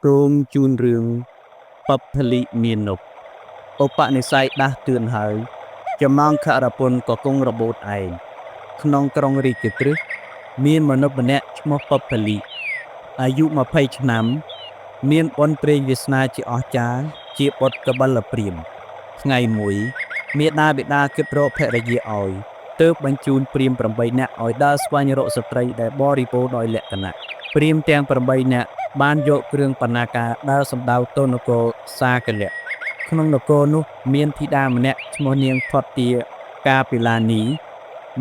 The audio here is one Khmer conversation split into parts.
ព្រមជូនរឿងបព្វលិមាននប់ឧបនិស្ស័យដាស់តឿនហើយចំណងខរពន្ធក៏គង់របូតឯងក្នុងក្រុងរាជក្រឹសមានមនុស្សម្នាក់ឈ្មោះបព្វលិអាយុ20ឆ្នាំមានបុណ្យព្រេងវាសនាជាអស្ចារ្យជាបុត្រកបិលព្រាហ្មណ៍ថ្ងៃមួយមាតាបិតាគិតរកភរិយាឲ្យទើបបញ្ជូនព្រាហ្មណ៍8នាក់ឲ្យដើរស្វែងរកស្ត្រីដែលបរិបូរដោយលក្ខណៈព្រាហ្មណ៍ទាំង8នាក់បានយកគ្រឿងបណ្ណាការដើរសម្ដៅទៅនគរសាកលៈក្នុងនគរនោះមានធីតាម្នាក់ឈ្មោះនាងផតទាកាពីឡានី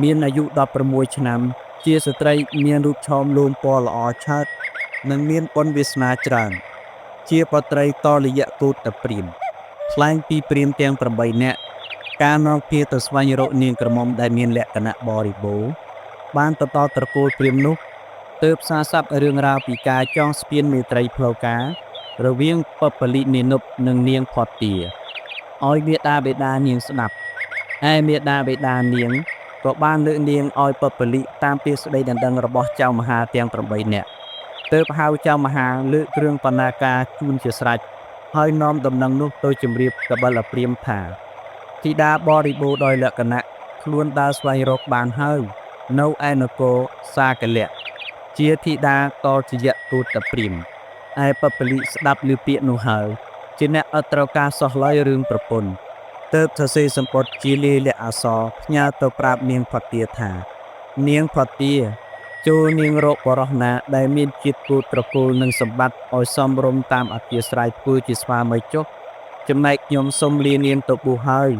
មានអាយុ16ឆ្នាំជាស្ត្រីមានរូបឆោមលូមពណ៌ល្អឆើតនិងមានបុណ្យវាសនាច្រើនជាបុត្រីតលយៈគោតព្រាហ្មណ៍ថ្លែងពីព្រាហ្មណ៍ទាំង8នាក់ការនាំគ្នាទៅស្វែងរកនាងក្រមុំដែលមានលក្ខណៈបរិបូរណ៍បានទៅដល់ត្រកូលព្រាហ្មណ៍នោះទើបសារស័ព្ទរឿងរ៉ាវពីការចងស្ពានមេត្រីផ្លូវការរវាងបព្វលិមេនុបនិងនាងផតទាឲ្យមាតាបិតានាងស្ដាប់ឯមាតាបិតានាងក៏បានលើកនាងឲ្យបព្វលិតាមពីស្ដីដណ្ដឹងរបស់ចៅមហាទាំង8នាក់ទើបហៅចៅមហាលើកគ្រឿងបណ្ណាការជូនជាស្រេចហើយនាំដំណឹងនោះទៅជម្រាបកបិលព្រាហ្មណ៍ថាធីតាបរិបូរដោយលក្ខណៈខ្លួនដើរស្វែងរកបានហើយនៅឯនគរសាកលៈជាធីតាកលជយៈគោតព្រាហ្មណ៍ឯបព្វលិស្ដាប់ឮពាក្យនោះហើយជាអ្នកអត់ត្រូវការសោះឡើយរឿងប្រពន្ធទើបសរសេរសម្បត្តិជាលាយលក្ខណ៍អក្សរផ្ញើទៅប្រាប់នាងផតទាថានាងផតទាចូលនាងរកបរោះណាដែលមានជាតិគូត្រកូលនិងសម្បត្តិឲ្យសមរម្យតាមអធិស្ឋានធ្វើជាស្វាមីចុះចំណែកខ្ញុំសូមលានាងទៅបួសហើយ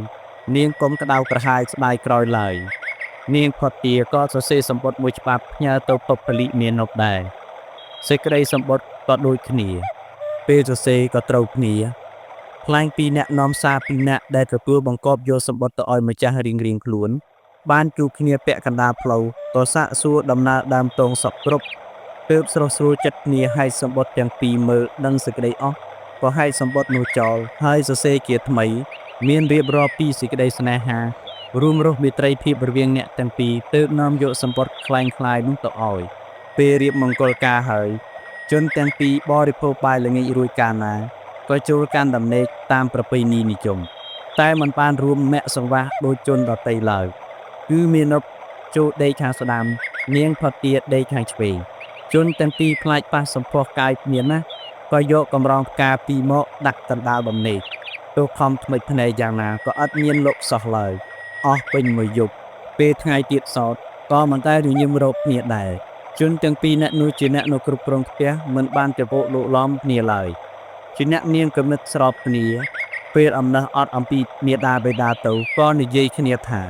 នាងកុំក្តៅក្រហាយស្ដាយក្រោយឡើយនាងផតទាក៏សរសេរសម្បត្តិមួយច្បាប់ផ្ញើទៅបព្វលិមាននប់ដែរសេចក្តីសម្បត្តិក៏ដូចគ្នាពេលសរសេរក៏ត្រូវគ្នាថ្លែងពីអ្នកនាំសារពីរនាក់ដែលទទួលបង្កប់យកសម្បត្តិទៅឲ្យម្ចាស់រៀងៗខ្លួនបានជួបគ្នាពាក់កណ្ដាលផ្លូវក៏សាកសួរដំណើរដើមតងសពគ្រប់ទើបស្រស់ស្រួលចិត្តគ្នាហែកសម្បត្តិទាំងពីរមើលដឹងសេចក្តីអស់ក៏ហែកសម្បត្តិនោះចោលហើយសរសេរជាថ្មីមានរៀបរាប់ពីសេចក្តីស្នេហារួមរស់មេត្រីភាពរវាងអ្នកទាំងពីរទើបនាំយកសម្បត្តិคล้ายៗនោះទៅឲ្យពេលរៀបមង្គលការហើយជនទាំងពីរបរិភោគបាយល្ងាចរួចកាលណាក៏ចូលកាន់ដំណេកតាមប្រពៃណីនិយមតែមិនបានរួមមគ្គសង្វាសដូចជនដទៃឡើយគឺមាននប់ចូលដេកខាងស្ដាំនាងផតទាដេកខាងឆ្វេងជនទាំងពីរខ្លាចប៉ះសម្ផស្សកាយគ្នាណាក៏យកកម្រងផ្កាពីរមកដាក់កណ្ដាលដំណេកទោះខំថ្មិចភ្នែកយ៉ាងណាក៏អត់មានលុបសោះឡើយអស់ពេញមួយយប់ពេលថ្ងៃទៀតសោតក៏មិនតែរញឹមរកគ្នាដែរជនទាំងពីរអ្នកនោះជាអ្នកនៅគ្រប់គ្រងផ្ទះមិនបានទៅវោលោកឡំគ្នាឡើយជាអ្នកមានគំនិតស្របគ្នាពេលអំណះអត់អំពីមាតាបិតាទៅក៏និយាយគ្នាថា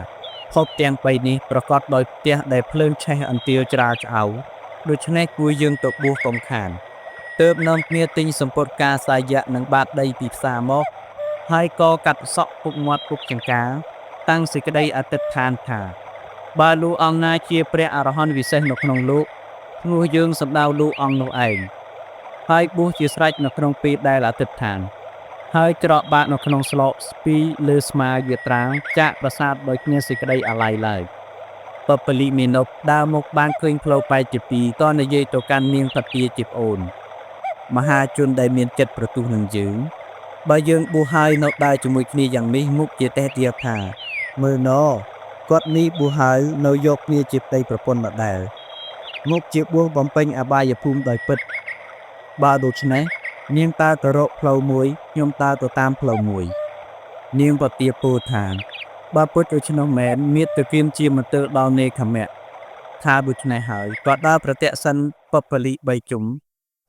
ភពទាំង3នេះប្រកបដោយផ្ទះដែលភ្លើងឆេះអន្ទាលច្រាលច្អៅដូច្នេះគួរយើងទៅបួសកុំខានទើបនាំគ្នាទិញសម្ពត់ការសាយៈនិងបាតដីពីផ្សារមកហើយក៏កាត់សក់ពុកមាត់ពុកចង្ការតាំងសេចក្តីអធិដ្ឋានថាបើលោកអង្គណាជាព្រះអរហន្តវិសេសនៅក្នុងលោកឈ្មោះយើងសម្ដៅលោកអង្គនោះឯងហើយបួសជាស្រេចនៅក្នុងពេលដែលអធិដ្ឋានហើយច្រកបាក់នៅក្នុងស្លោកស្ពីលើស្មាយាត្រាចាក់ប្រាសាទដោយគ្នាសេចក្តីអាល័យឡើយបព្វលិមេនុបដើរមកបានឃើញផ្លូវបែកជាពីរក៏និយាយទៅកាន់នាងផតទាជាប្អូនមហាជនដែលមានចិត្តប្រទុះនឹងយើងបើយើងបួសហើយនៅដើរជាមួយគ្នាយ៉ាងនេះមុខជាតេះទាថាមើលណគាត់នេះបួសហើយនៅយកគ្នាជាប្តីប្រពន្ធម្ដងមុខជាបួសបំពេញអបាយភូមិដោយពិតបើដូច្នេះនាងតើទៅរកផ្លូវមួយខ្ញុំតើទៅតាមផ្លូវមួយនាងផតទាពោលថាបើពុតដូច្នោះមែនមាតុគៀមជាមន្ទិលដល់នេខមៈថាដូច្នេះហើយក៏ដើរប្រតិសិនបព្វលិ3ជុំ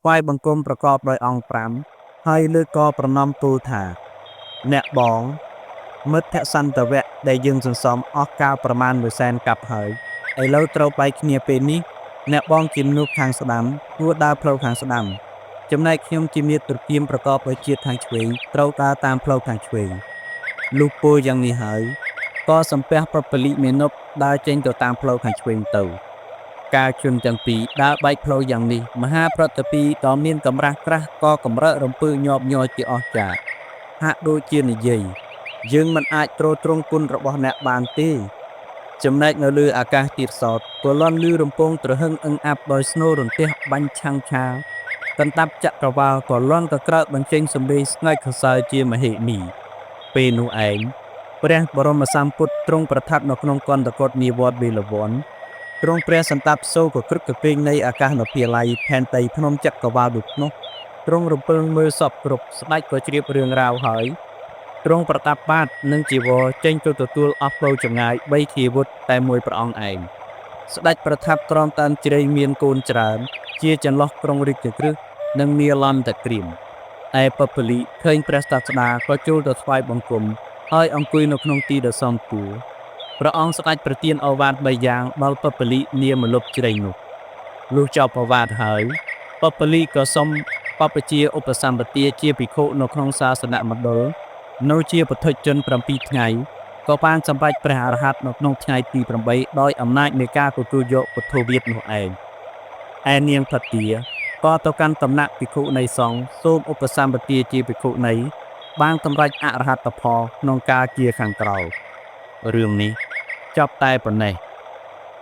ថ្វាយបង្គំប្រកបដោយអង្គ5ហើយលើកក៏ប្រណម្យទូលថាអ្នកបងមិត្តសន្តវៈដែលយើងសន្សំអស់កាលប្រមាណ100,000កាប់ហើយឥឡូវត្រូវបែកគ្នាពេលនេះអ្នកបងជាមនុស្សខាងស្ដាំគួរដើរផ្លូវខាងស្ដាំចំណែកខ្ញុំជាមាតុគៀមប្រកបដោយជាតិខាងឆ្វេងត្រូវដើរតាមផ្លូវខាងឆ្វេងលុះពោលយ៉ាងនេះហើយក៏សំពះបព្វលិមេនុបដើរចេញទៅតាមផ្លូវខាងឆ្វេងទៅការជនទាំងពីរដើរបែកផ្លូវយ៉ាងនេះមហាប្រតិពីដ៏មានកម្រាស់ក្រាស់ក៏កម្រើករំពើញាប់ញ័រជាអស្ចារ្យហាក់ដូចជានិយាយយើងមិនអាចទ្រទ្រង់គុណរបស់អ្នកបានទេចំណែកនៅលើអាកាសទៀតសោតក៏លន់លឺរំពងត្រហឹងអឹងអាប់ដោយស្នូររន្ទះបាញ់ឆាំងឆា កណ្ដាប់ចក្រវាលក៏លាន់ក៏ក្រើកបញ្ចេញសម្លេងស្ងើចខសើជាមហិនីពេលនោះឯងព្រះបរមសម្ពុទ្ធទ្រង់ប្រថាប់នៅក្នុងកន្តកុដនាវត្តវេលវ័នទ្រង់ព្រះសន្តាប់សូរក៏ក្រឹកកពេងនៃអាកាសនភាល័យផែនដីភ្នំចក្រវាលដូចនោះទ្រង់រំពើងមើលសពគ្រប់ស្ដេចក៏ជ្រាបរឿងរ៉ាវហើយទ្រង់ប្រតាប់បាតនិងជីវរចេញទៅទទួលអស់ផ្លូវចម្ងាយ3ធាវុធតែមួយព្រះអង្គឯងស្ដេចប្រថាប់ក្រោមតានជ្រៃមានកូនច្រើនជាចន្លោះក្រុងរាជក្រឹសនិងនាឡន្តក្រៀមឯពពលិឃើញព្រះសាស្តាក៏ចូលទៅថ្វាយបង្គំហើយអង្គុយនៅក្នុងទីដ៏សមគួរព្រះអង្គស្ដេចប្រទានឱវាទ3យ៉ាងដល់ពពលិនាមលុបជ្រៃនោះលុះចប់ឱវាទហើយពពលិក៏សុំបព្វជិឧបសម្បទាជាភិក្ខុនៅក្នុងសាសនមណ្ឌលនៅជាពុទ្ធជន7ថ្ងៃក៏បានសម្រេចព្រះអរហន្តនៅក្នុងថ្ងៃទី8ដោយអំណាចនៃការទទួលយកពុទ្ធវាទនោះឯងឯនាងភត្តាក៏ទៅកាន់តំណាក់ភិក្ខុនៃសង្ឃសូមឧបសម្បទាជាភិក្ខុនៃបានសម្រេចអរហត្តផលក្នុងការជាខាងក្រោយរឿងនេះចប់តែប៉ុណ្ណេះ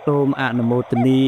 សូមអនុមោទនា